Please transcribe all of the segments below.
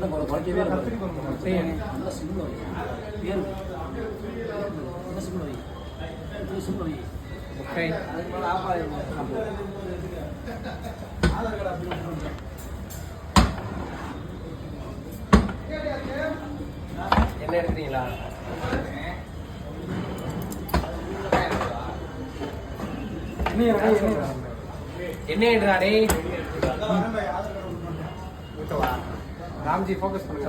குறைக்கவே நல்லா சிம்பிள் வை பேர் என்ன சிம்பிள் வை சிம்பிள் வை ஓகே அதுக்கு மேலே ஆஃப் ஆகிடும் ஆதார் கார்டு அப்படி என்ன எடுக்கிறீங்களா? என்ன எடுறாடே? ராம்ஜி ஃபோக்கஸ் பண்ணுங்க.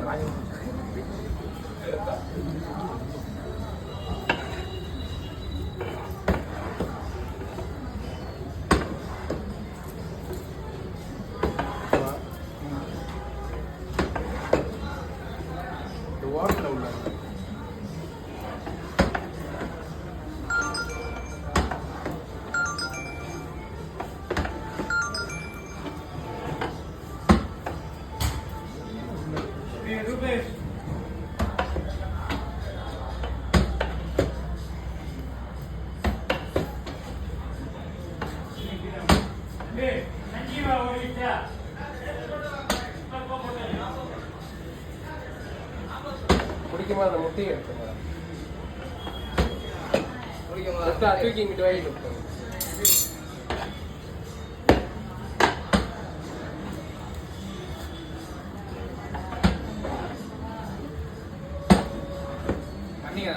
வாட்டர் உள்ள குடிக்குமா அந்த முட்டையை எடுத்துங்க. தூக்கி இங்கிட்டு வாங்கி கொடுத்தோம். பண்ணிங்க